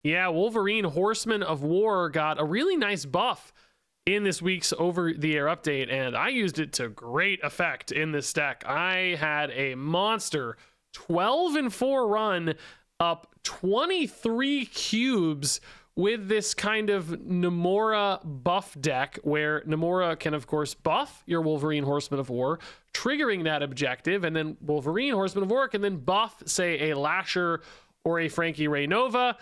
Yeah, Wolverine Horseman of War got a really nice buff in this week's over-the-air update, and I used it to great effect in this deck. I had a monster 12-4 run up 23 cubes with this kind of Namora buff deck, where Namora can, of course, buff your Wolverine Horseman of War, triggering that objective, and then Wolverine Horseman of War can then buff, say, a Lasher or a Frankie Ray Nova,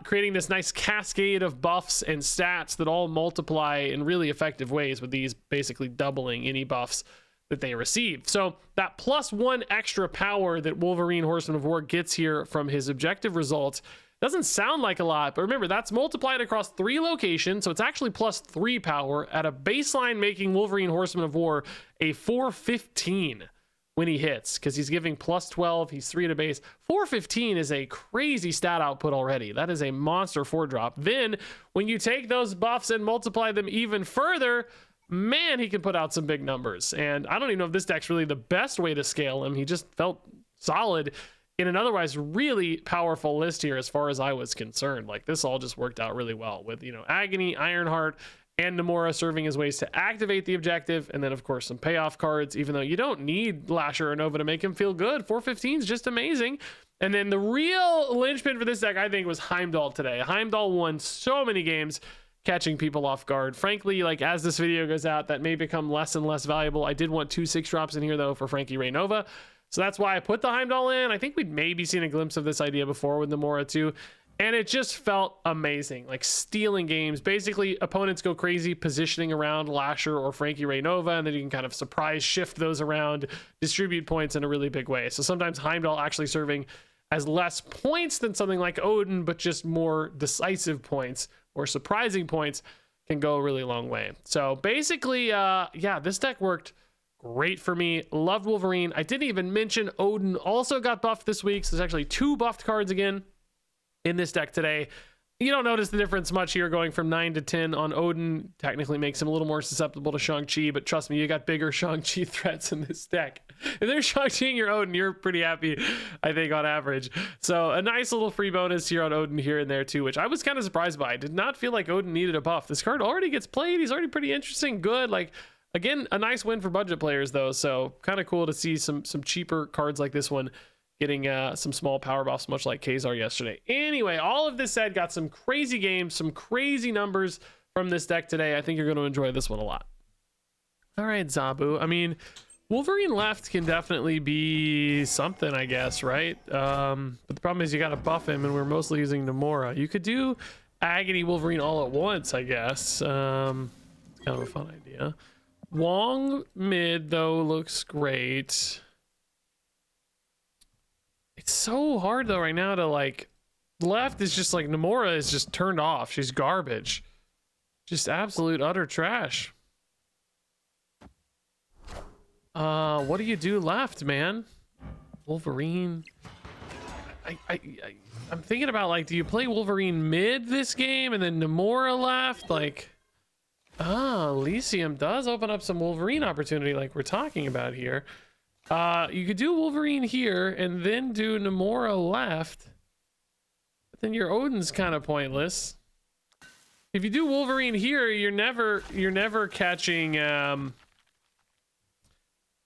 creating this nice cascade of buffs and stats that all multiply in really effective ways, with these basically doubling any buffs that they receive. So that +1 extra power that Wolverine Horseman of War gets here from his objective results doesn't sound like a lot, but remember, that's multiplied across 3 locations, so it's actually +3 power at a baseline, making Wolverine Horseman of War a 415 when he hits, because he's giving +12, he's 3 at a base. 415 is a crazy stat output already. That is a monster 4-drop. Then, when you take those buffs and multiply them even further, man, he can put out some big numbers. And I don't even know if this deck's really the best way to scale him. He just felt solid in an otherwise really powerful list here as far as I was concerned. Like, this all just worked out really well with, you know, Agony, Ironheart, and Namora serving as ways to activate the objective, and then of course some payoff cards, even though you don't need Lasher or Nova to make him feel good. 415 is just amazing. And then the real linchpin for this deck, I think, was Heimdall today. Heimdall won so many games catching people off guard. Frankly, like, as this video goes out, that may become less and less valuable. I did want 2 6-drops in here though for Frankie Ray Nova, so that's why I put the Heimdall in. I think we'd maybe seen a glimpse of this idea before with Namora too. And it just felt amazing, like stealing games. Basically, opponents go crazy positioning around Lasher or Frankie Ray Nova, and then you can kind of surprise shift those around, distribute points in a really big way. So sometimes Heimdall actually serving as less points than something like Odin, but just more decisive points or surprising points can go a really long way. So basically, yeah, this deck worked great for me. Loved Wolverine. I didn't even mention Odin also got buffed this week, so there's actually 2 buffed cards again in this deck today. You don't notice the difference much here, going from 9 to 10 on Odin. Technically makes him a little more susceptible to Shang-Chi, but trust me, you got bigger Shang-Chi threats in this deck. If there's Shang-Chi in your Odin, you're pretty happy, I think, on average. So a nice little free bonus here on Odin here and there too, which I was kind of surprised by. I did not feel like Odin needed a buff. This card already gets played. He's already pretty interesting, good. Like, again, a nice win for budget players though, so kind of cool to see some cheaper cards like this one getting some small power buffs, much like Kazar yesterday. Anyway, all of this said, got some crazy games, some crazy numbers from this deck today. I think you're going to enjoy this one a lot. All right, Zabu. I mean, Wolverine left can definitely be something, I guess, right? But the problem is you got to buff him, and we're mostly using Namora. You could do Agony Wolverine all at once, I guess. Kind of a fun idea. Wong mid, though, looks great. It's so hard though right now to, like, left is just like, Namora is just turned off. She's garbage, just absolute utter trash. What do you do left, man? Wolverine. I'm thinking about, like, do you play Wolverine mid this game and then Namora left? Like, Elysium does open up some Wolverine opportunity like we're talking about here. You could do Wolverine here and then do Namora left, but then your Odin's kind of pointless. If you do Wolverine here, you're never catching. I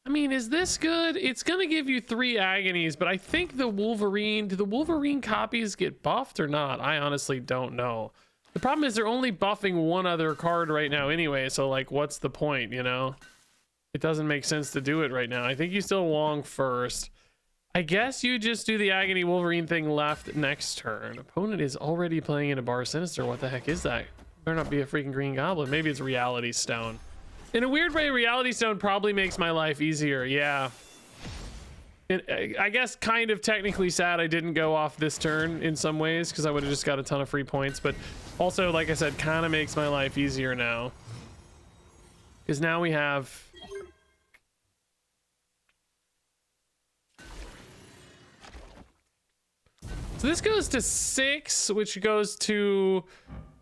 mean, is this good? It's gonna give you 3 agonies, but I think do the Wolverine copies get buffed or not? I honestly don't know. The problem is they're only buffing 1 other card right now anyway, so, like, what's the point, you know? It doesn't make sense to do it right now. I think you still Wong first. I guess you just do the Agony Wolverine thing left next turn. Opponent is already playing in a Bar Sinister. What the heck is that? Better not be a freaking Green Goblin. Maybe it's Reality Stone. In a weird way, Reality Stone probably makes my life easier. Yeah. I guess kind of technically sad I didn't go off this turn in some ways, because I would have just got a ton of free points. But also, like I said, kind of makes my life easier now. Because now we have... So this goes to 6, which goes to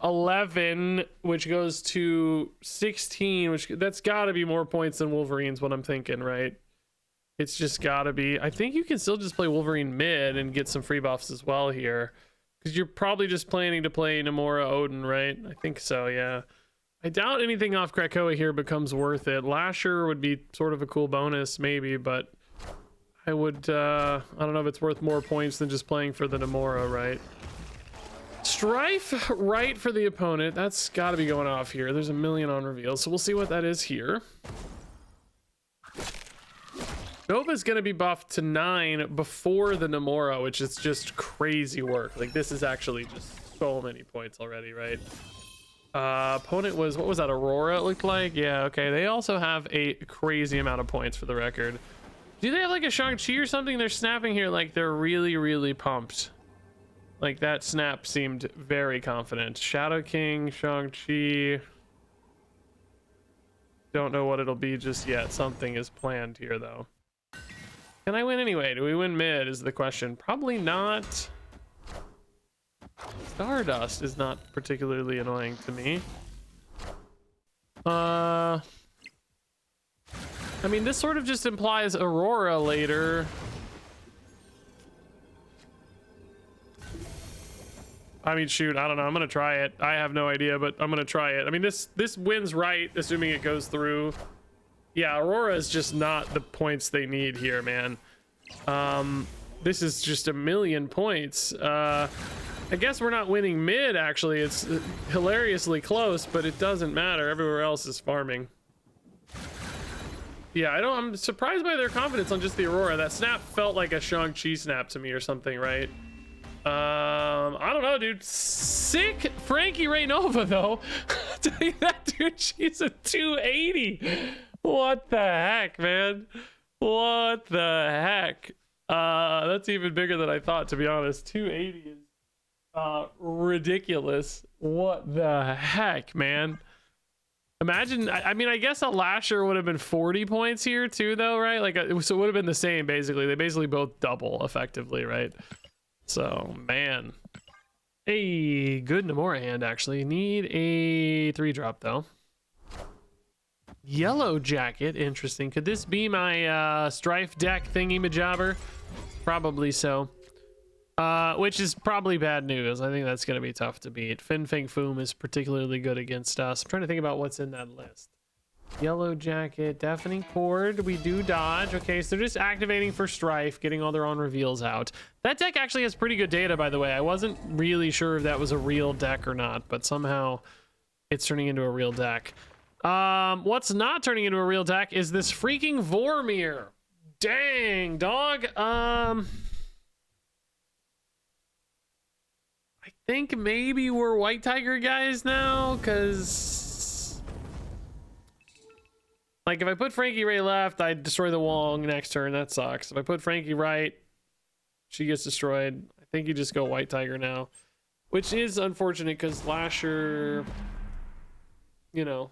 11, which goes to 16, which that's got to be more points than Wolverine's, what I'm thinking, right? It's just got to be. I think you can still just play Wolverine mid and get some free buffs as well here. Because you're probably just planning to play Namora Odin, right? I think so, yeah. I doubt anything off Krakoa here becomes worth it. Lasher would be sort of a cool bonus, maybe, but I would, I don't know if it's worth more points than just playing for the Namora, right? Strife right for the opponent. That's got to be going off here. There's a million on reveal, so we'll see what that is here. Nova's going to be buffed to 9 before the Namora, which is just crazy work. Like, this is actually just so many points already, right? Opponent was, what was that, Aurora it looked like? Yeah, okay. They also have a crazy amount of points for the record. Do they have like a Shang-Chi or something? They're snapping here like they're really, really pumped. Like, that snap seemed very confident. Shadow King, Shang-Chi. Don't know what it'll be just yet. Something is planned here, though. Can I win anyway? Do we win mid is the question. Probably not. Stardust is not particularly annoying to me. I mean, this sort of just implies Aurora later. I mean, shoot, I don't know. I'm gonna try it. I have no idea, but I'm gonna try it. I mean, this wins right, assuming it goes through. Yeah, Aurora is just not the points they need here, man. This is just a million points. I guess we're not winning mid, actually. It's hilariously close, but it doesn't matter. Everywhere else is farming. Yeah, I'm surprised by their confidence on just the Aurora. That snap felt like a Shang-Chi snap to me or something, right? I don't know, dude. Sick Frankie Ray Nova, though. I'll tell you that, dude. She's a 280. What the heck, man? What the heck? That's even bigger than I thought, to be honest. 280 is ridiculous. What the heck, man? Imagine, I mean, I guess a Lasher would have been 40 points here too, though, right? Like, so it would have been the same, basically. They basically both double, effectively, right? So, man. A good Namora hand, actually. Need a 3-drop, though. Yellow Jacket, interesting. Could this be my Strife deck thingy-majobber? Probably so. Which is probably bad news. I think that's going to be tough to beat. Fin Fang Foom is particularly good against us. I'm trying to think about what's in that list. Yellow Jacket, Deafening Chord. We do dodge. Okay, so they're just activating for Strife, getting all their on reveals out. That deck actually has pretty good data, by the way. I wasn't really sure if that was a real deck or not, but somehow it's turning into a real deck. What's not turning into a real deck is this freaking Vormir. Dang, dog. I think maybe we're White Tiger guys now, because like if I put Frankie Ray left, I destroy the Wong next turn. That sucks. If I put Frankie right, she gets destroyed. I think you just go White Tiger now, which is unfortunate because Lasher, you know,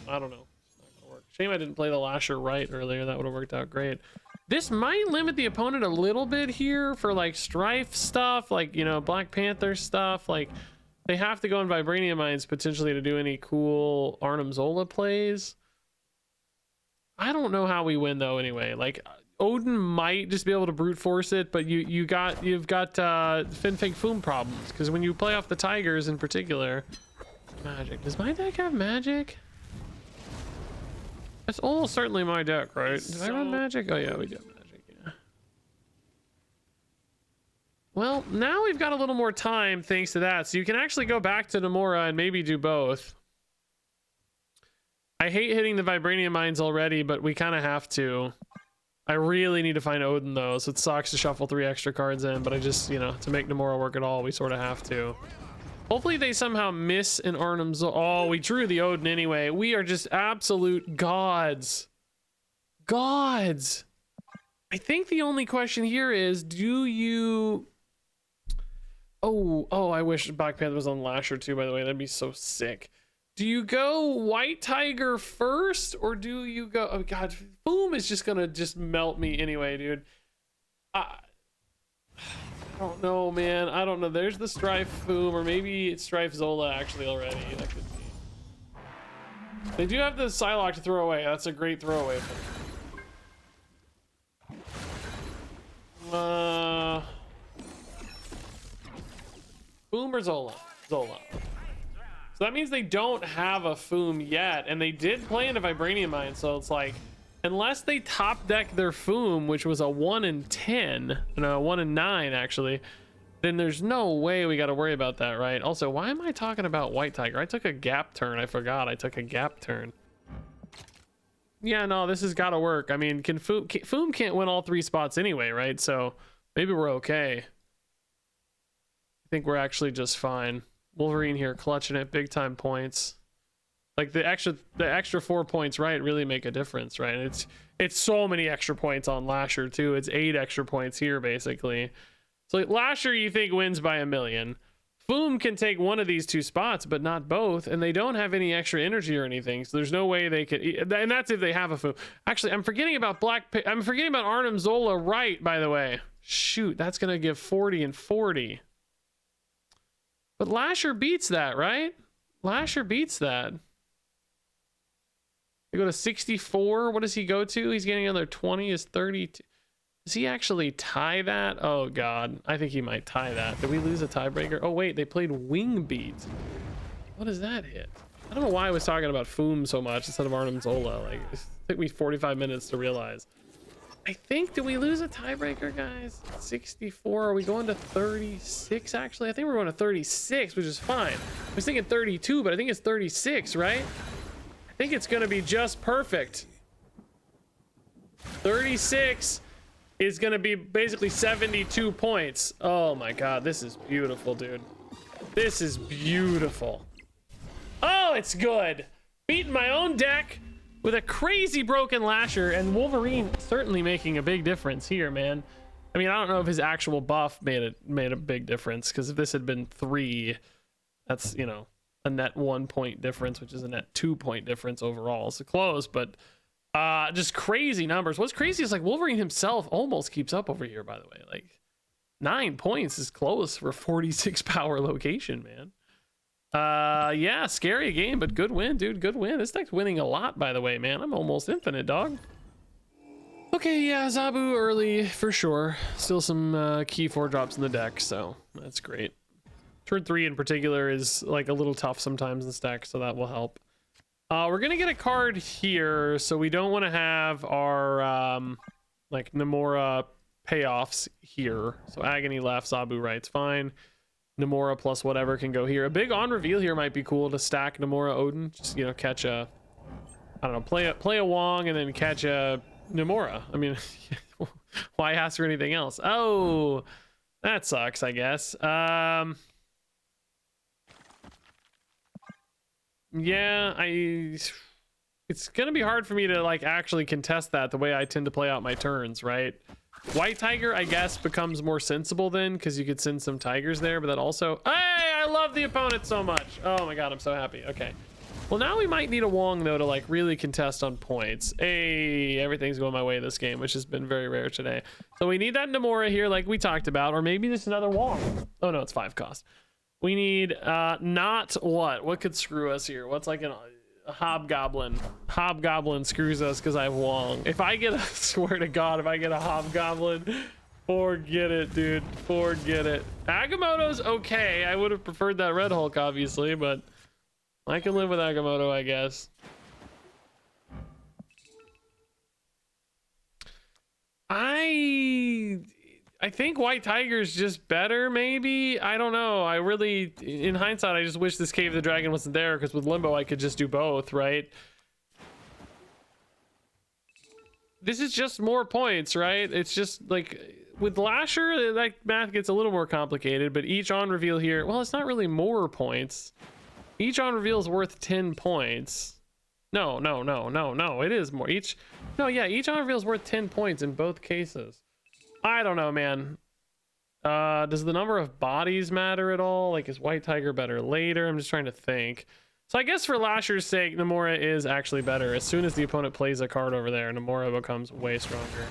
I don't know. It's not gonna work. Shame I didn't play the Lasher right earlier. That would have worked out great. This might limit the opponent a little bit here for like Strife stuff, like, you know, Black Panther stuff. Like, they have to go in Vibranium Mines potentially to do any cool Arnim Zola plays. I don't know how we win though. Anyway, like Odin might just be able to brute force it, but you've got Fin Fang Foom problems because when you play off the Tigers in particular, magic. Does my deck have magic? That's almost certainly my deck, right? Did I run magic? Oh yeah, we do have magic. Yeah. Well, now we've got a little more time thanks to that, so you can actually go back to Namora and maybe do both. I hate hitting the Vibranium Mines already, but we kind of have to. I really need to find Odin though, so it sucks to shuffle 3 extra cards in, but I just, you know, to make Namora work at all, we sort of have to. Hopefully they somehow miss an Arnim Zola. Oh, we drew the Odin anyway. We are just absolute gods. Gods. I think the only question here is, do you... Oh, I wish Black Panther was on Lasher too, by the way. That'd be so sick. Do you go White Tiger first, or do you go... Oh, God. Boom is just gonna just melt me anyway, dude. I don't know, man. I don't know. There's the Strife Foom, or maybe it's Strife Zola actually already. That could be. They do have the Psylocke to throw away. That's a great throwaway. Foom or Zola? Zola. So that means they don't have a Foom yet, and they did play in a Vibranium Mine, so it's like, unless they top deck their Foom, which was a 1 in 10, no, 1 in 9 actually, then there's no way we got to worry about that, right? Also, why am I talking about White Tiger? I took a gap turn. I forgot I took a gap turn. Yeah, no, this has got to work. I mean, Foom can't win all 3 spots anyway, right? So maybe we're okay. I think we're actually just fine. Wolverine here clutching it, big time points. Like the extra 4 points, right, really make a difference, right? And it's so many extra points on Lasher too. It's 8 extra points here basically. So like, Lasher you think wins by 1,000,000. Foom can take one of these 2 spots, but not both, and they don't have any extra energy or anything. So there's no way they could, and that's if they have a Foom. Actually, I'm forgetting about I'm forgetting about Arnim Zola, right? By the way, shoot, that's gonna give 40 and 40. But Lasher beats that, right? Lasher beats that. They go to 64. What does he go to? He's getting another 20 is 32. Does he actually tie that? Oh God, I think he might tie that. Did we lose a tiebreaker? Oh wait, they played Wing Beat. What does that hit? I don't know why I was talking about Foom so much instead of Arnim Zola. Like, it took me 45 minutes to realize. I think, did we lose a tiebreaker, guys? 64, are we going to 36 actually? I think we're going to 36, which is fine. I was thinking 32, but I think it's 36, right? I think it's gonna be just perfect. 36 is gonna be basically 72 points. Oh my God, this is beautiful, dude. This is beautiful. Oh, it's good. Beating my own deck with a crazy broken Lasher, and Wolverine certainly making a big difference here, man. I mean, I don't know if his actual buff made a big difference, because if this had been 3, that's, you know, a net 1 point difference, which is a net 2 point difference overall. So close, but just crazy numbers. What's crazy is like Wolverine himself almost keeps up over here, by the way. Like 9 points is close for a 46 power location, man. Yeah, scary game, but good win, dude. Good win. This deck's winning a lot, by the way, man. I'm almost infinite, dog. Okay, yeah, Zabu early for sure. Still some key 4 drops in the deck, so that's great. Turn 3 in particular is like a little tough sometimes in this deck, so that will help. We're gonna get a card here, so we don't want to have our like Namora payoffs here. So Agony left, Zabu right's fine. Namora plus whatever can go here. A big on reveal here might be cool to stack Namora Odin. Just, you know, catch a, I don't know, play a Wong and then catch a Namora. I mean, why ask for anything else? Oh, that sucks, I guess. Yeah, it's gonna be hard for me to like actually contest that the way I tend to play out my turns, right? White Tiger, I guess, becomes more sensible then, because you could send some tigers there, but that also... Hey, I love the opponent so much. Oh my God, I'm so happy. Okay. Well, now we might need a Wong, though, to like really contest on points. Hey, everything's going my way this game, which has been very rare today. So we need that Namora here, like we talked about, or maybe just another Wong. Oh no, it's 5 cost. We need not what? What could screw us here? What's like a Hobgoblin? Hobgoblin screws us because I have Wong. If I get a, swear to God, if I get a Hobgoblin, forget it, dude. Forget it. Agamotto's okay. I would have preferred that Red Hulk, obviously, but I can live with Agamotto, I guess. I think White Tiger's just better, maybe. I don't know. I really, in hindsight, I just wish this Cave of the Dragon wasn't there, because with Limbo I could just do both, right? This is just more points, right? It's just like with Lasher, that math gets a little more complicated, but each on reveal here, well, it's not really more points. Each on reveal is worth 10 points. No, it is more. Each on reveal is worth 10 points in both cases. I don't know, man. Does the number of bodies matter at all? Like, is White Tiger better later? I'm just trying to think. So I guess for Lasher's sake, Namora is actually better. As soon as the opponent plays a card over there, Namora becomes way stronger.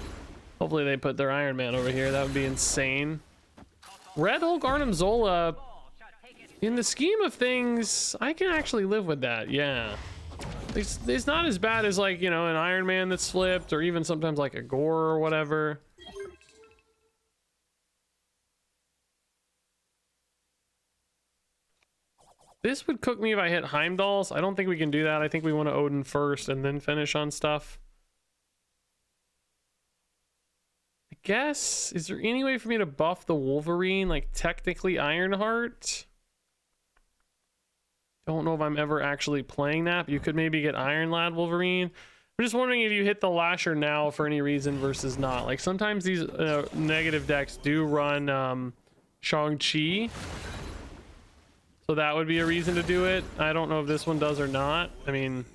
Hopefully they put their Iron Man over here. That would be insane. Red Hulk Arnim Zola, in the scheme of things, I can actually live with that, yeah. It's not as bad as, like, you know, an Iron Man that's flipped, or even sometimes like a Gore or whatever. This would cook me if I hit Heimdall's. I don't think we can do that. I think we want to Odin first and then finish on stuff. I guess, is there any way for me to buff the Wolverine? Like technically Ironheart? Don't know if I'm ever actually playing that, but you could maybe get Iron Lad Wolverine. I'm just wondering if you hit the Lasher now for any reason versus not. Like sometimes these negative decks do run Shang-Chi. So that would be a reason to do it. I don't know if this one does or not. I mean,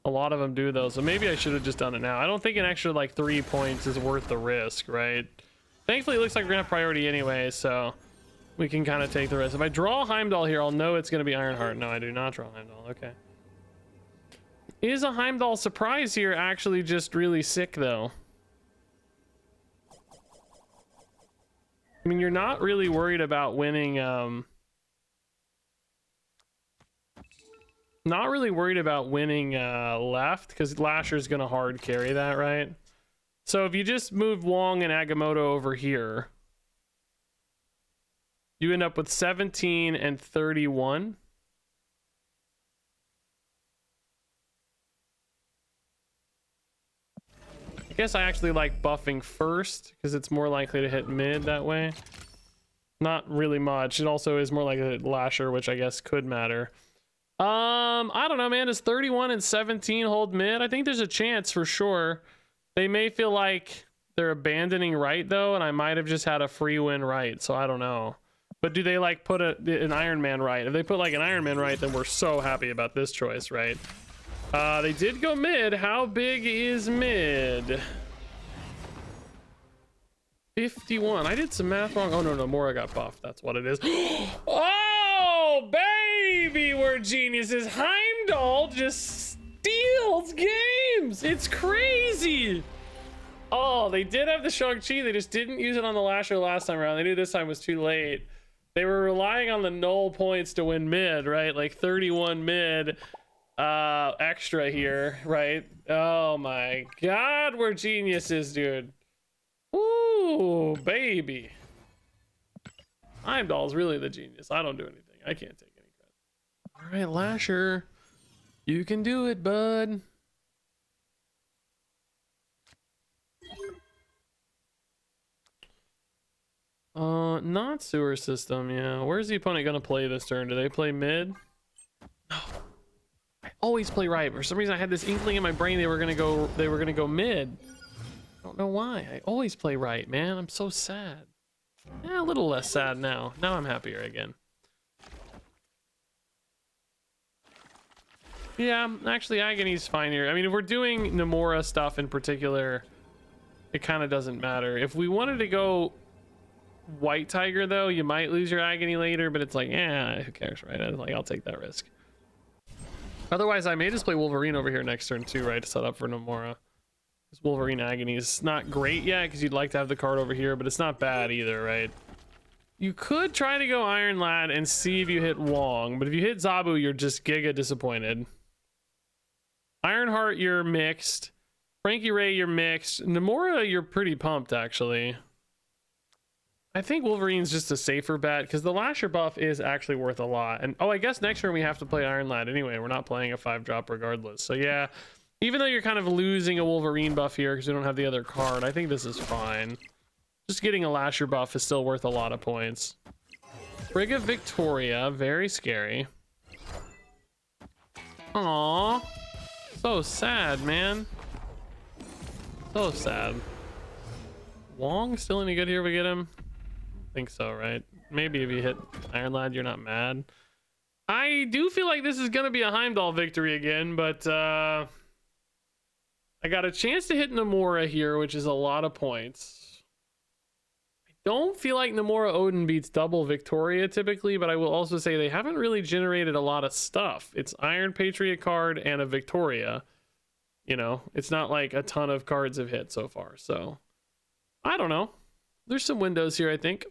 a lot of them do though. So maybe I should have just done it now. I don't think an extra like 3 points is worth the risk, right? Thankfully, it looks like we're gonna have priority anyway, so we can kind of take the risk. If I draw Heimdall here, I'll know it's gonna be Ironheart. No, I do not draw Heimdall. Okay. Is a Heimdall surprise here actually just really sick though? I mean, you're not really worried about winning, not really worried about winning left, because Lasher's gonna hard carry that, right? So if you just move Wong and Agamotto over here, you end up with 17 and 31. I guess I actually like buffing first because it's more likely to hit mid that way. Not really much. It also is more likely to hit Lasher, which I guess could matter. I don't know, man. Does 31 and 17 hold mid? I think there's a chance for sure. They may feel like they're abandoning right though, and I might have just had a free win right, so I don't know. But do they like put an Iron Man right? If they put like an Iron Man right, then we're so happy about this choice, right? They did go mid. How big is mid? 51. I did some math wrong. Oh no, Nomura got buffed. That's what it is. Oh baby, we're geniuses. Heimdall just steals games. It's crazy. Oh, they did have the Shang-Chi. They just didn't use it on the Lasher last time around. They knew this time was too late. They were relying on the null points to win mid, right? Like 31 mid extra here, right? Oh my god, we're geniuses, dude. Ooh, baby. Heimdall's really the genius. I don't do anything. I can't take any credit. All right, Lasher. You can do it, bud. Not sewer system, yeah. Where's the opponent gonna play this turn? Do they play mid? No. I always play right. For some reason I had this inkling in my brain they were gonna go mid. I don't know why. I always play right, man. I'm so sad. Yeah, a little less sad now. Now I'm happier again. Yeah, actually Agony's fine here. I mean, if we're doing Nomura stuff in particular, it kind of doesn't matter. If we wanted to go White Tiger though, you might lose your Agony later, but it's like, yeah, who cares, right? I'll take that risk. Otherwise, I may just play Wolverine over here next turn too, right, to set up for Nomura. This Wolverine Agony is not great yet because you'd like to have the card over here, but it's not bad either, right? You could try to go Iron Lad and see if you hit Wong, but if you hit Zabu, you're just giga disappointed. Ironheart, you're mixed. Frankie Ray, you're mixed. Nomura, you're pretty pumped, actually. I think Wolverine's just a safer bet because the Lasher buff is actually worth a lot. And oh, I guess next turn we have to play Iron Lad anyway. We're not playing a 5-drop regardless. So yeah, even though you're kind of losing a Wolverine buff here because we don't have the other card, I think this is fine. Just getting a Lasher buff is still worth a lot of points. Frigga Victoria, very scary. Aww. So sad, man. So sad. Wong still any good here if we get him? I think so, right? Maybe if you hit Iron Lad, you're not mad. I do feel like this is going to be a Heimdall victory again, but I got a chance to hit Nomura here, which is a lot of points. I don't feel like Nomura Odin beats double Victoria typically, but I will also say they haven't really generated a lot of stuff. It's Iron Patriot card and a Victoria. You know, it's not like a ton of cards have hit so far, so I don't know. There's some windows here, I think.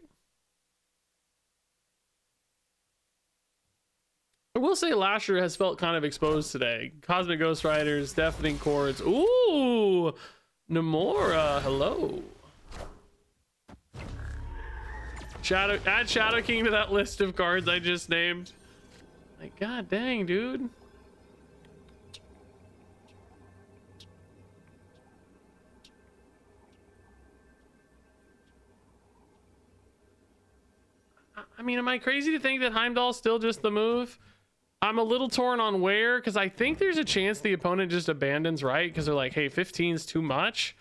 I will say Lasher has felt kind of exposed today. Cosmic Ghost Riders, Deafening Chords. Ooh, Nomura, hello. Add Shadow King to that list of cards I just named. Like, god dang, dude. I mean, am I crazy to think that Heimdall's still just the move? I'm a little torn on where, because I think there's a chance the opponent just abandons right, because they're like, hey, 15's too much.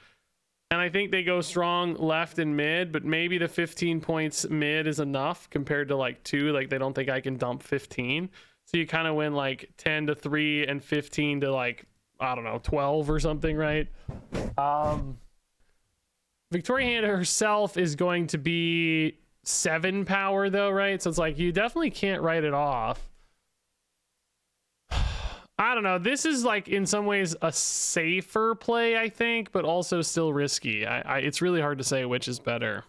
And I think they go strong left and mid, but maybe the 15 points mid is enough compared to like 2. Like, they don't think I can dump 15. So you kind of win like 10 to 3 and 15 to like, I don't know, 12 or something, right? Victoria Hand herself is going to be 7 power though, right? So it's like, you definitely can't write it off. I don't know. This is like in some ways a safer play, I think, but also still risky. It's really hard to say which is better.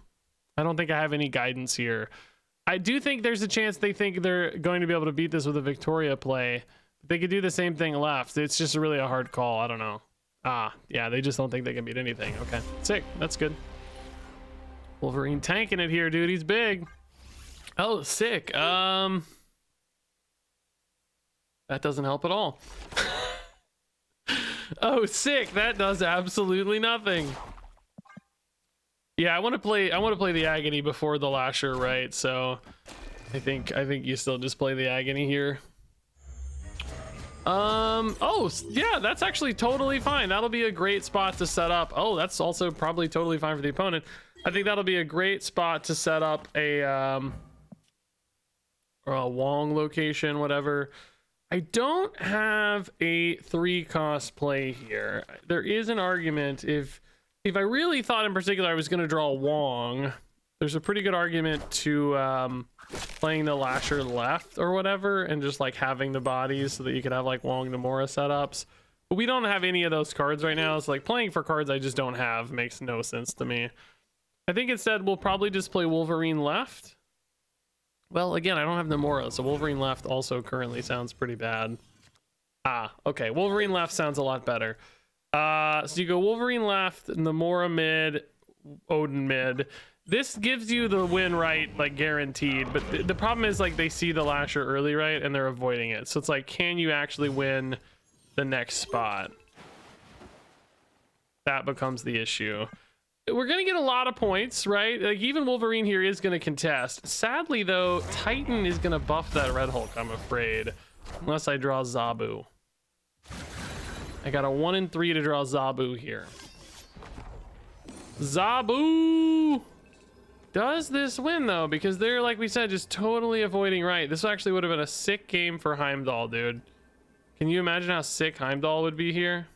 I don't think I have any guidance here. I do think there's a chance they think they're going to be able to beat this with a Victoria play. They could do the same thing left. It's just really a hard call. I don't know. Yeah, they just don't think they can beat anything. Okay, sick. That's good. Wolverine tanking it here, dude. He's big. Oh, sick. That doesn't help at all. Oh, sick. That does absolutely nothing. Yeah, I want to play the agony before the lasher, right? So I think you still just play the agony here. Oh, yeah, that's actually totally fine. That'll be a great spot to set up. Oh, that's also probably totally fine for the opponent. I think that'll be a great spot to set up a Wong location, whatever. I don't have a 3-cost play here. There is an argument if I really thought in particular I was going to draw Wong, there's a pretty good argument to playing the lasher left or whatever and just like having the bodies so that you could have like Wong Nomura setups. But we don't have any of those cards right now. So like playing for cards I just don't have makes no sense to me. I think instead we'll probably just play Wolverine left. Well, again, I don't have Nomura, so Wolverine left also currently sounds pretty bad. Okay, Wolverine left sounds a lot better. So you go Wolverine left, Nomura mid, Odin mid. This gives you the win right, like guaranteed, but the problem is like they see the lasher early, right, and they're avoiding it. So it's like, can you actually win the next spot? That becomes the issue. We're gonna get a lot of points, right? Like even Wolverine here is gonna contest. Sadly though, Titan is gonna buff that Red Hulk, I'm afraid, unless I draw Zabu. I got a 1 in 3 to draw Zabu here. Zabu! Does this win though? Because they're, like we said, just totally avoiding right. This actually would have been a sick game for Heimdall, dude. Can you imagine how sick Heimdall would be here?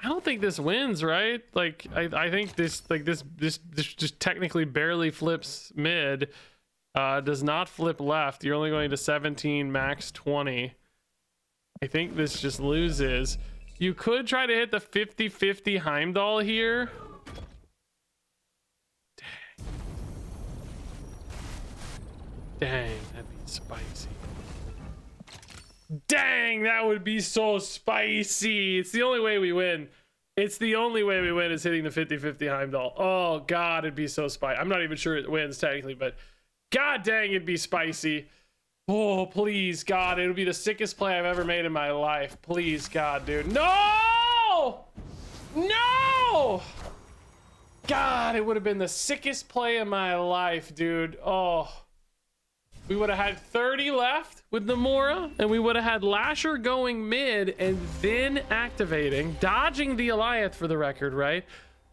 I don't think this wins, right? Like I think this just technically barely flips mid. Does not flip left. You're only going to 17, max 20. I think this just loses. You could try to hit the 50-50 Heimdall here. Dang, that'd be spicy. Dang, that would be so spicy. It's the only way we win. It's the only way we win is hitting the 50-50 Heimdall. Oh, God, it'd be so spicy. I'm not even sure it wins technically, but God dang, it'd be spicy. Oh, please, God, it'll be the sickest play I've ever made in my life. Please, God, dude. No! No! God, it would have been the sickest play of my life, dude. Oh. We would have had 30 left with Nomura, and we would have had Lasher going mid and then activating, dodging the Goliath for the record, right?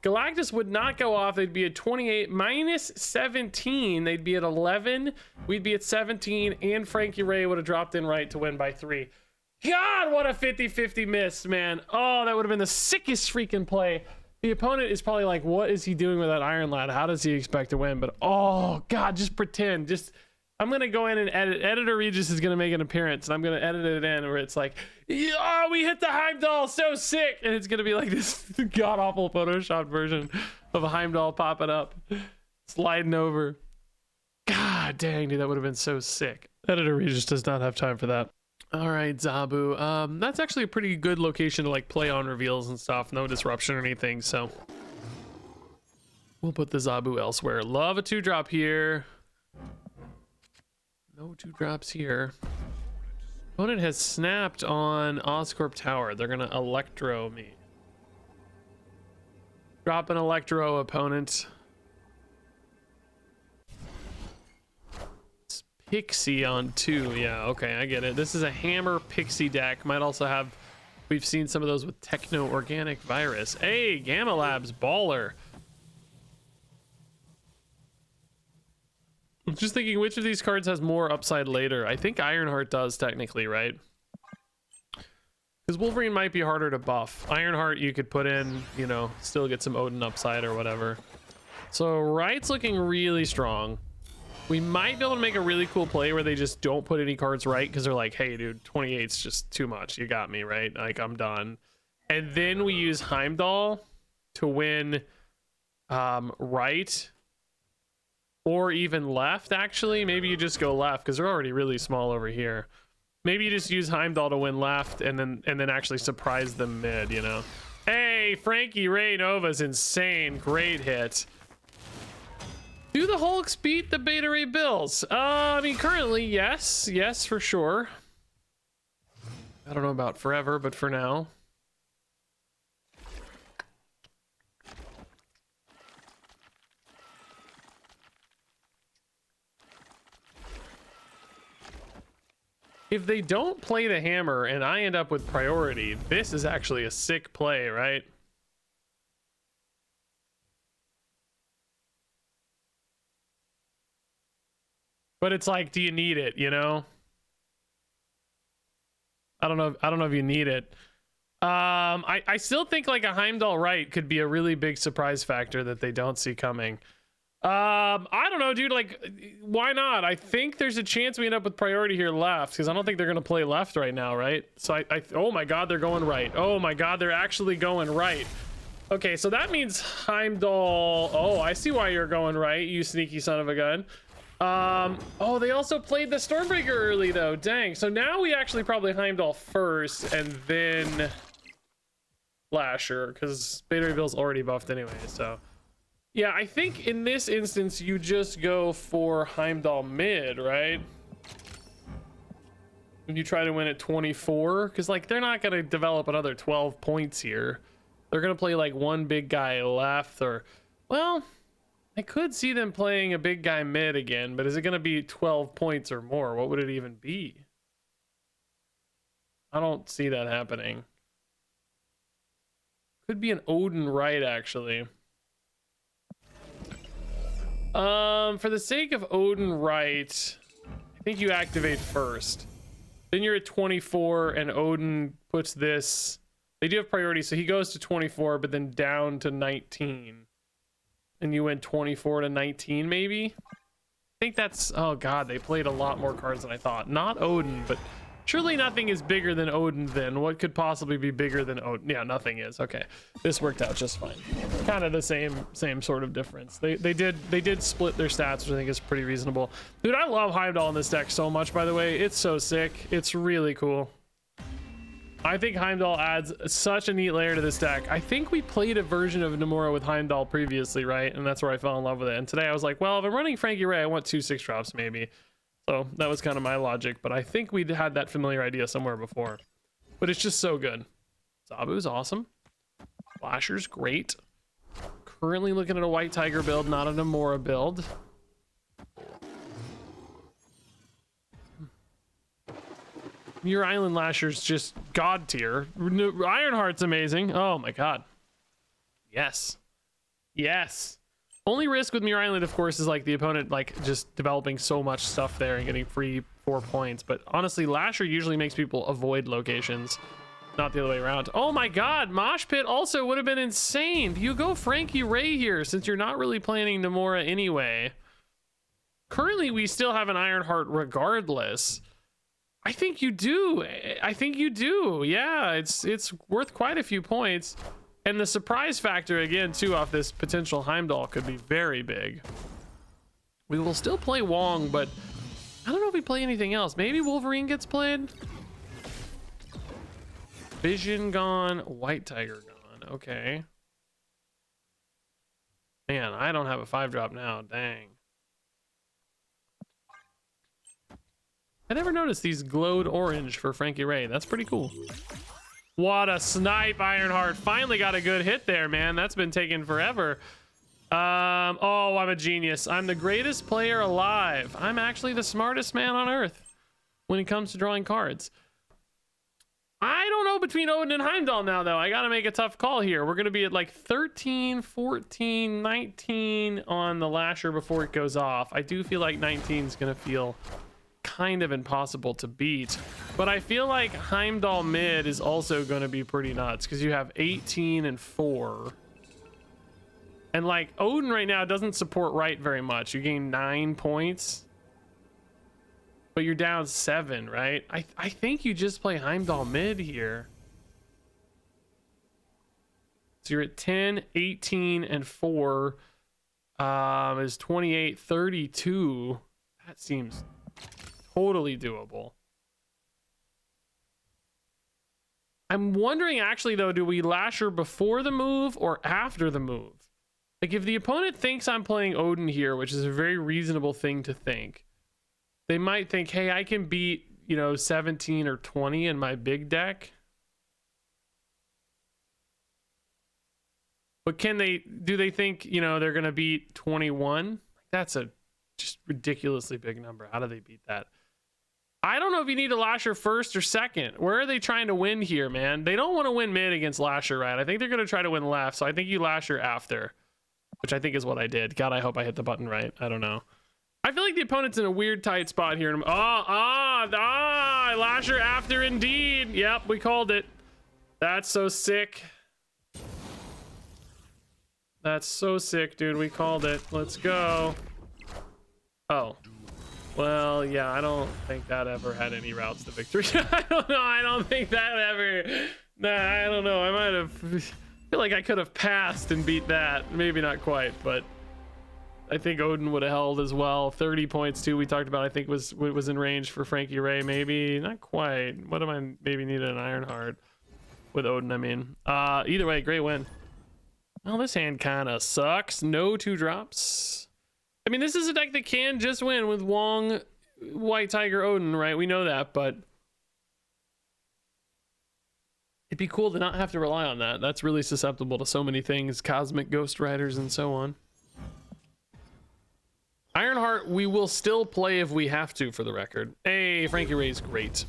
Galactus would not go off. They'd be at 28 minus 17. They'd be at 11. We'd be at 17, and Frankie Ray would have dropped in right to win by 3. God, what a 50-50 miss, man. Oh, that would have been the sickest freaking play. The opponent is probably like, what is he doing with that Iron Lad? How does he expect to win? But oh, God, just pretend. I'm going to go in and edit. Editor Regis is going to make an appearance, and I'm going to edit it in where it's like, oh, we hit the Heimdall, so sick. And it's going to be like this god-awful Photoshop version of a Heimdall popping up, sliding over. God dang, dude, that would have been so sick. Editor Regis does not have time for that. All right, Zabu. That's actually a pretty good location to like play on reveals and stuff. No disruption or anything, so we'll put the Zabu elsewhere. Love a 2-drop here. No 2-drops here. Opponent has snapped on Oscorp Tower. They're gonna Electro me. Drop an Electro, opponent. It's Pixie on 2. Yeah, okay, I get it. This is a Hammer Pixie deck. Might also have... We've seen some of those with Techno Organic Virus. Hey, Gamma Labs, baller. I'm just thinking, which of these cards has more upside later? I think Ironheart does, technically, right? Because Wolverine might be harder to buff. Ironheart you could put in, you know, still get some Odin upside or whatever. So Right's looking really strong. We might be able to make a really cool play where they just don't put any cards right because they're like, hey, dude, 28's just too much. You got me, right? Like, I'm done. And then we use Heimdall to win right. Or even left, actually. Maybe you just go left because they're already really small over here. Maybe you just use Heimdall to win left and then actually surprise them mid, you know? Hey, Frankie Ray Nova's insane. Great hit. Do the Hulks beat the Beta Ray Bills? I mean, currently, yes. Yes, for sure. I don't know about forever, but for now. If they don't play the hammer and I end up with priority, this is actually a sick play, right? But it's like, do you need it, you know? I don't know if you need it. I still think like a Heimdall right could be a really big surprise factor that they don't see coming. I don't know, dude, like, why not? I think there's a chance we end up with priority here left because I don't think they're gonna play left right now, right? So oh my god, they're going right. Oh my god, they're actually going right. Okay, so that means Heimdall. Oh, I see why you're going right, you sneaky son of a gun. Oh, they also played the Stormbreaker early though. Dang. So now we actually probably Heimdall first and then Lasher because Beta Ray Bill's already buffed anyway, so. Yeah, I think in this instance, you just go for Heimdall mid, right? When you try to win at 24, because like they're not going to develop another 12 points here. They're going to play like one big guy left or, well, I could see them playing a big guy mid again, but is it going to be 12 points or more? What would it even be? I don't see that happening. Could be an Odin right, actually. For the sake of Odin right, I think you activate first. Then you're at 24 and Odin puts this. They do have priority, so he goes to 24, but then down to 19. And you went 24 to 19, maybe? I think that's, oh god, they played a lot more cards than I thought. Not Odin, but surely nothing is bigger than Odin then. What could possibly be bigger than Odin? Yeah, nothing is. Okay, this worked out just fine. Kind of the same sort of difference. They did split their stats, which I think is pretty reasonable. Dude, I love Heimdall in this deck so much, by the way. It's so sick. It's really cool. I think Heimdall adds such a neat layer to this deck. I think we played a version of Nomura with Heimdall previously, right? And that's where I fell in love with it. And today I was like, well, if I'm running Frankie Ray, I want 2 6-drops maybe. So that was kind of my logic, but I think we'd had that familiar idea somewhere before. But it's just so good. Zabu's awesome. Flasher's great. Currently looking at a White Tiger build, not a Nomura build. Muir Island Lasher's just god tier. Ironheart's amazing. Oh my god. Yes. Yes. Only risk with Muir Island, of course, is like the opponent like just developing so much stuff there and getting free 4 points. But honestly, Lasher usually makes people avoid locations, not the other way around. Oh my god, Mosh Pit also would have been insane. You go Frankie Ray here since you're not really planning Nomura anyway. Currently, we still have an Ironheart regardless. I think you do. I think you do. Yeah, it's worth quite a few points. And the surprise factor, again, too, off this potential Heimdall could be very big. We will still play Wong, but I don't know if we play anything else. Maybe Wolverine gets played? Vision gone, White Tiger gone. Okay. Man, I don't have a 5-drop now. Dang. I never noticed these glowed orange for Frankie Ray. That's pretty cool. What a snipe, Ironheart. Finally got a good hit there, man. That's been taking forever. Oh, I'm a genius. I'm the greatest player alive. I'm actually the smartest man on earth when it comes to drawing cards. I don't know between Odin and Heimdall now, though. I got to make a tough call here. We're going to be at like 13, 14, 19 on the Lasher before it goes off. I do feel like 19 is going to feel kind of impossible to beat, but I feel like Heimdall mid is also going to be pretty nuts because you have 18 and 4. And like Odin right now doesn't support right very much. You gain 9 points, but you're down 7, right? I think you just play Heimdall mid here. So you're at 10, 18, and 4. Is 28, 32. That seems totally doable. I'm wondering actually though, do we Lasher before the move or after the move? Like if the opponent thinks I'm playing Odin here, which is a very reasonable thing to think, they might think, hey, I can beat, you know, 17 or 20 in my big deck. But do they think, you know, they're going to beat 21? That's a just ridiculously big number. How do they beat that? I don't know if you need a Lasher first or second. Where are they trying to win here, man? They don't want to win mid against Lasher, right? I think they're going to try to win left. So I think you Lasher after, which I think is what I did. God, I hope I hit the button right. I don't know. I feel like the opponent's in a weird tight spot here. Lasher after indeed. Yep, we called it. That's so sick. That's so sick, dude. We called it. Let's go. Oh. Well, yeah, I don't think that ever had any routes to victory. I don't know. I don't think that ever. Nah, I don't know. I might have. I feel like I could have passed and beat that. Maybe not quite, but I think Odin would have held as well. 30 points too. We talked about. I think was in range for Frankie Ray. Maybe not quite. What am I? Maybe needed an Ironheart with Odin. I mean, either way, great win. Well, this hand kind of sucks. No 2-drops. I mean, this is a deck that can just win with Wong, White Tiger, Odin, right? We know that, but it'd be cool to not have to rely on that. That's really susceptible to so many things, Cosmic Ghost Riders and so on. Ironheart, we will still play if we have to, for the record. Hey, Frankie Ray's great.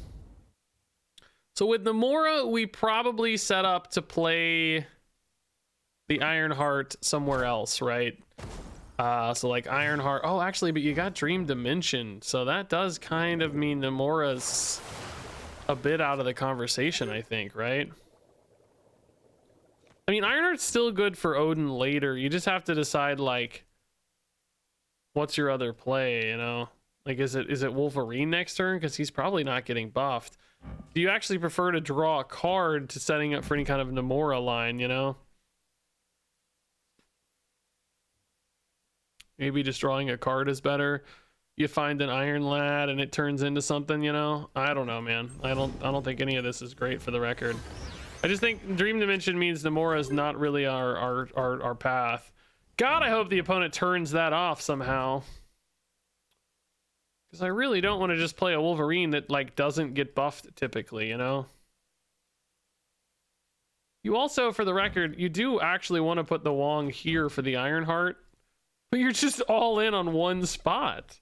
So with Namora, we probably set up to play the Ironheart somewhere else, right? So like Ironheart. Oh, actually, but you got Dream Dimension, so that does kind of mean Namora's a bit out of the conversation, I think, right? I mean, Ironheart's still good for Odin later. You just have to decide, like, what's your other play, you know? Like, is it Wolverine next turn? Because he's probably not getting buffed. Do you actually prefer to draw a card to setting up for any kind of Namora line, you know? Maybe just drawing a card is better. You find an Iron Lad and it turns into something, you know? I don't know, man. I don't think any of this is great for the record. I just think Dream Dimension means Namora is not really our path. God, I hope the opponent turns that off somehow. Because I really don't want to just play a Wolverine that like doesn't get buffed typically, you know? You also, for the record, you do actually want to put the Wong here for the Ironheart. But you're just all in on one spot.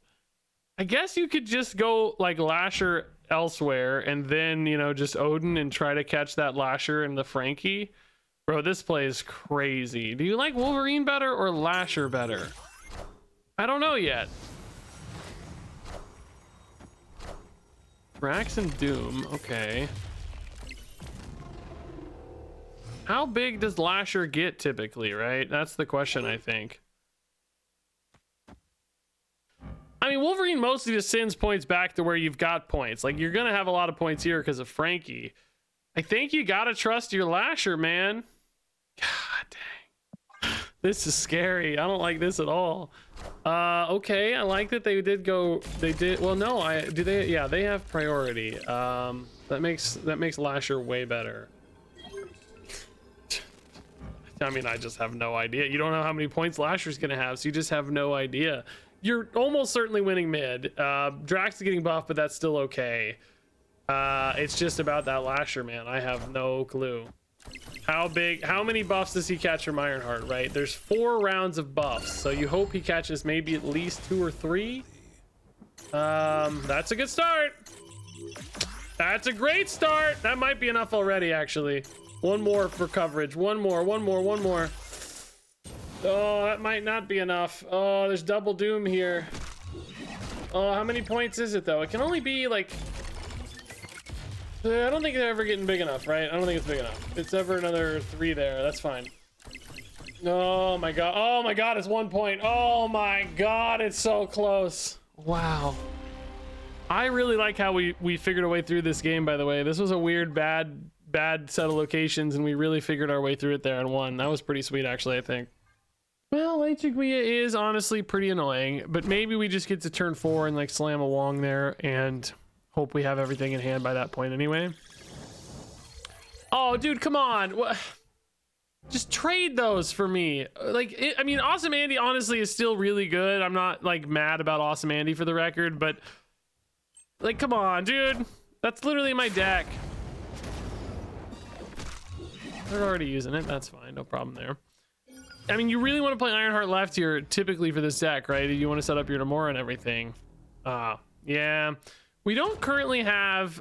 I guess you could just go like Lasher elsewhere and then, you know, just Odin and try to catch that Lasher and the Frankie. Bro, this play is crazy. Do you like Wolverine better or Lasher better? I don't know yet. Rax and Doom, okay. How big does Lasher get typically, right? That's the question, I think. I mean, Wolverine mostly just sends points back to where you've got points. Like, you're going to have a lot of points here because of Frankie. I think you got to trust your Lasher, man. God dang. This is scary. I don't like this at all. Okay, I like that they did go... They did... Well, no, do they... Yeah, they have priority. That makes Lasher way better. I mean, I just have no idea. You don't know how many points Lasher's going to have, so you just have no idea. you're almost certainly winning mid. Drax is getting buffed, but that's still okay. It's just about that Lasher, man. I have no clue. How many buffs does he catch from Ironheart, right? There's 4 rounds of buffs, so you hope he catches maybe at least 2 or 3. That's a good start. That's a great start. That might be enough already, actually. One more for coverage. One more. Oh, that might not be enough. Oh, there's double doom here. Oh, how many points is it, though? It can only be, like... I don't think they're ever getting big enough, right? I don't think it's big enough. It's ever another 3 there. That's fine. Oh, my God. Oh, my God, it's 1 point. Oh, my God, it's so close. Wow. I really like how we figured our way through this game, by the way. This was a weird, bad set of locations, and we really figured our way through it there and won. That was pretty sweet, actually, I think. Well, Lechiguia is honestly pretty annoying, but maybe we just get to turn 4 and, like, slam a Wong there and... hope we have everything in hand by that point anyway. Oh, dude, come on. What? Just trade those for me. Like, I mean, Awesome Andy honestly is still really good. I'm not, like, mad about Awesome Andy for the record, but, like, come on, dude. That's literally my deck. They're already using it. That's fine. No problem there. I mean, you really want to play Ironheart left here typically for this deck, right? You want to set up your Namora and everything. Yeah. We don't currently have,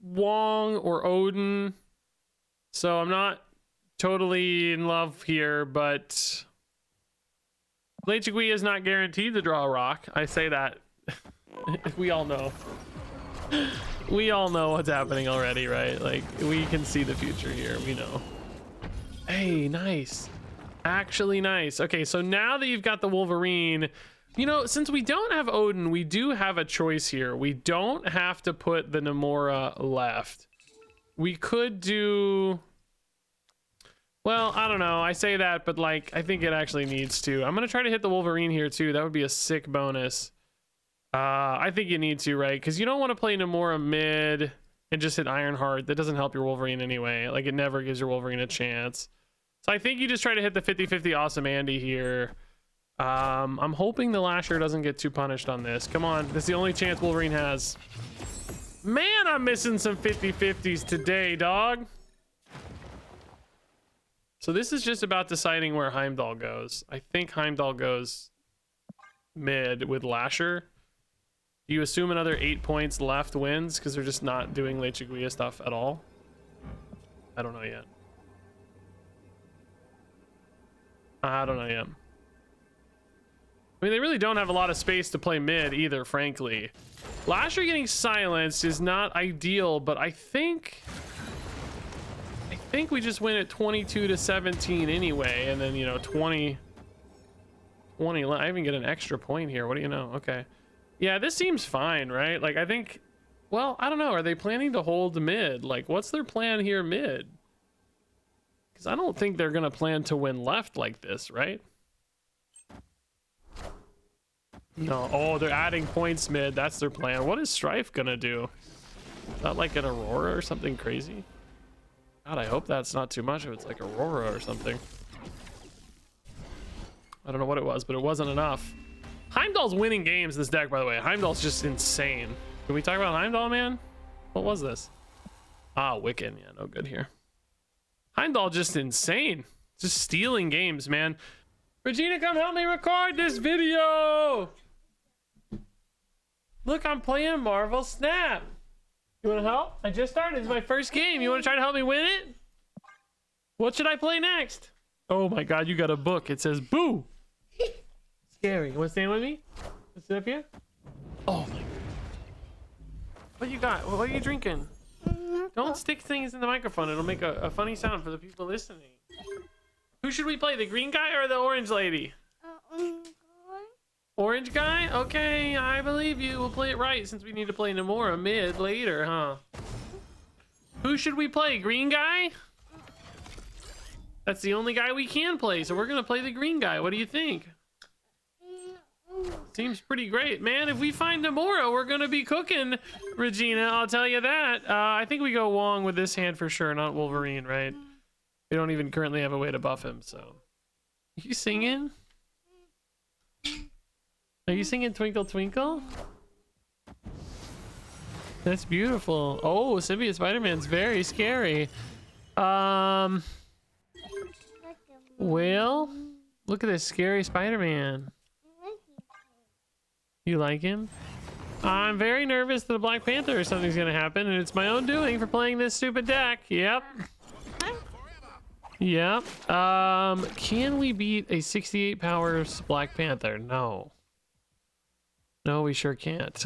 Wong or Odin, so I'm not totally in love here, but Lechiguia is not guaranteed to draw a rock. I say that. We all know. We all know what's happening already, right? Like, we can see the future here. We know. Hey, nice. Actually nice. Okay, so now that you've got the Wolverine, you know, since we don't have Odin, we do have a choice here. We don't have to put the Namora left. We could do... Well, I don't know. I say that, but, like, I think it actually needs to. I'm going to try to hit the Wolverine here, too. That would be a sick bonus. I think you need to, right? Because you don't want to play Namora mid and just hit Ironheart. That doesn't help your Wolverine anyway. Like, it never gives your Wolverine a chance. So I think you just try to hit the 50-50 Awesome Andy here. I'm hoping the Lasher doesn't get too punished on this. Come on. This is the only chance Wolverine has. Man, I'm missing some 50-50s today, dog. So this is just about deciding where Heimdall goes. I think Heimdall goes mid with Lasher. Do you assume another 8 points left wins because they're just not doing Lechiguia stuff at all? I don't know yet. I don't know yet. I mean, they really don't have a lot of space to play mid either, frankly. Lasher getting silenced is not ideal, but I think we just win at 22-17 anyway, and then, you know, 20. I even get an extra point here. What do you know? Okay. Yeah, this seems fine, right? Like, I think, well, I don't know. Are they planning to hold mid? Like, what's their plan here mid? Because I don't think they're going to plan to win left like this, right? No. Oh, they're adding points mid. That's their plan. What is Strife going to do? Is that like an Aurora or something crazy? God, I hope that's not too much if it's like Aurora or something. I don't know what it was, but it wasn't enough. Heimdall's winning games this deck, by the way. Heimdall's just insane. Can we talk about Heimdall, man? What was this? Ah, Wiccan. Yeah, no good here. Heimdall just insane. Just stealing games, man. Regina, come help me record this video. Look, I'm playing Marvel Snap. You want to help? I just started. It's my first game. You want to try to help me win it? What should I play next? Oh my God, you got a book. It says boo. Scary. You want to stand with me? Let's sit up here. Oh my God. What you got? What are you drinking? Don't stick things in the microphone. It'll make a funny sound for the people listening. Who should we play? The green guy or the orange lady? Orange guy? Okay, I believe you. We'll play it right since we need to play Namora mid later, huh? Who should we play? Green guy? That's the only guy we can play, so we're gonna play the green guy. What do you think? Seems pretty great, man. If we find Namora, we're gonna be cooking, Regina. I'll tell you that. I think we go Wong with this hand for sure, not Wolverine, right? We don't even currently have a way to buff him, so. Are you singing? Are you singing Twinkle Twinkle? That's beautiful. Oh, Symbiote Spider-Man's very scary. Well, look at this scary Spider-Man. You like him? I'm very nervous that a Black Panther or something's gonna happen, and it's my own doing for playing this stupid deck. Yep. Yep. Can we beat a 68 powers Black Panther? No. No, we sure can't.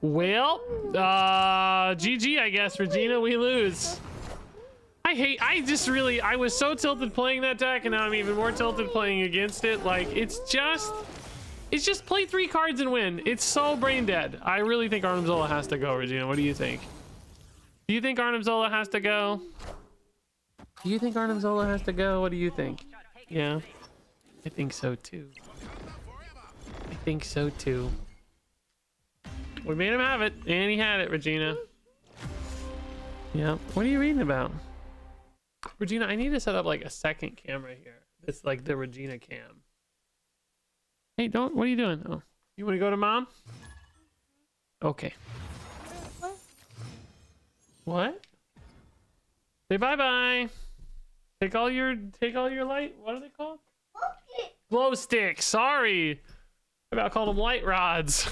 Well, GG, I guess, Regina, we lose. I was so tilted playing that deck, and now I'm even more tilted playing against it. Like, it's just play 3 cards and win. It's so brain dead. I really think Arnim Zola has to go, Regina. What do you think? Do you think Arnim Zola has to go? Do you think Arnim Zola has to go? What do you think? Yeah, I think so too. I think so too. We made him have it, and he had it, Regina. Yeah. What are you reading about? Regina, I need to set up like a second camera here. It's like the Regina cam. Hey, what are you doing? Oh, you want to go to mom? Okay. What? Say bye-bye. Take all your light. What are they called? Glow sticks. Sorry. I about called them light rods.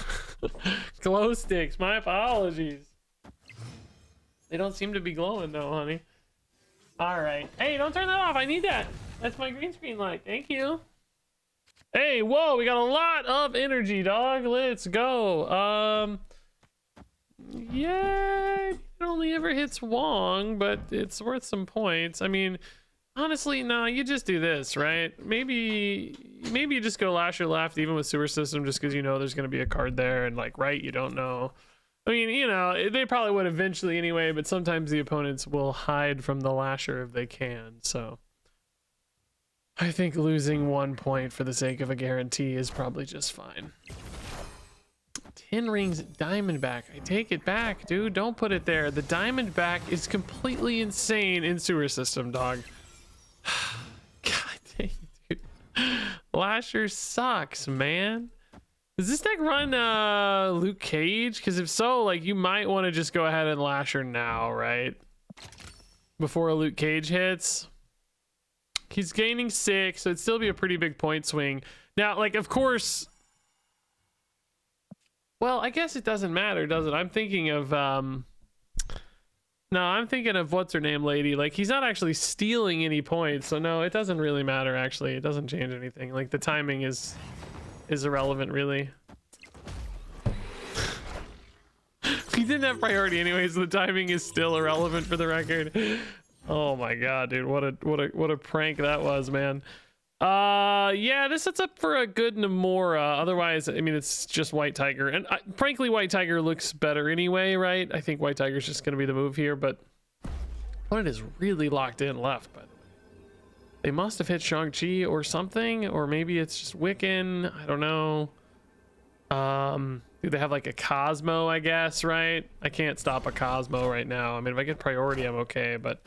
Glow sticks. My apologies. They don't seem to be glowing though, honey. All right. Hey, don't turn that off. I need that. That's my green screen light. Thank you. Hey, whoa, we got a lot of energy, dog. Let's go. Yeah, it only ever hits Wong, but it's worth some points. I mean, honestly, no, you just do this, right? Maybe you just go Lasher left, even with Sewer System, just because you know there's going to be a card there, and like, right, you don't know. I mean, you know, they probably would eventually anyway, but sometimes the opponents will hide from the Lasher if they can, so. I think losing 1 point for the sake of a guarantee is probably just fine. 10 rings Diamondback. I take it back, dude. Don't put it there. The Diamondback is completely insane in Sewer System, dog. God dang it, dude. Lasher sucks, man. Does this deck run Luke Cage? Because if so, like, you might want to just go ahead and Lasher now, right? Before a Luke Cage hits. He's gaining 6, so it'd still be a pretty big point swing. Now, like, of course... Well, I guess it doesn't matter, does it? I'm thinking of... No, I'm thinking of what's-her-name lady. Like, he's not actually stealing any points, so no, it doesn't really matter, actually. It doesn't change anything. Like, the timing is irrelevant, really. He didn't have priority anyway, so the timing is still irrelevant for the record. Oh my god, dude, what a prank that was, man. Yeah, this sets up for a good Namora. Otherwise, I mean, it's just White Tiger, and frankly, White Tiger looks better anyway, right? I think White Tiger's just gonna be the move here, but opponent is really locked in left, by the way. They must have hit Shang-Chi or something, or maybe it's just Wiccan. I don't know. Do they have like a Cosmo, I guess, right? I can't stop a Cosmo right now. I mean, if I get priority, I'm okay, but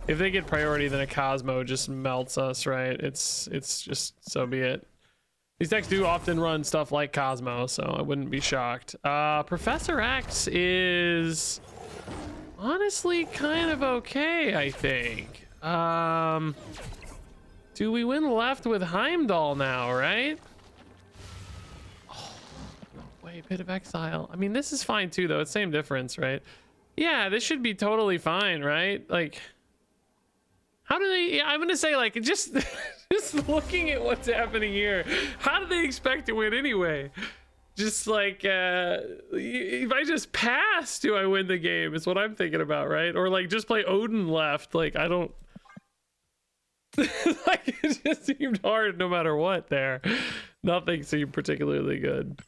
if they get priority, then a Cosmo just melts us, right? It's just, so be it. These decks do often run stuff like Cosmo, so I wouldn't be shocked. Professor X is honestly kind of okay, I think. Do we win left with Heimdall now, right? Oh, no way, Pit of Exile. I mean, this is fine too, though. It's same difference, right? Yeah, this should be totally fine, right? Like... How do they, yeah, I'm gonna say, like, just looking at what's happening here, how do they expect to win anyway? Just like, if I just pass, do I win the game? Is what I'm thinking about, right? Or like, just play Odin left. Like, I don't, like, it just seemed hard no matter what there. Nothing seemed particularly good.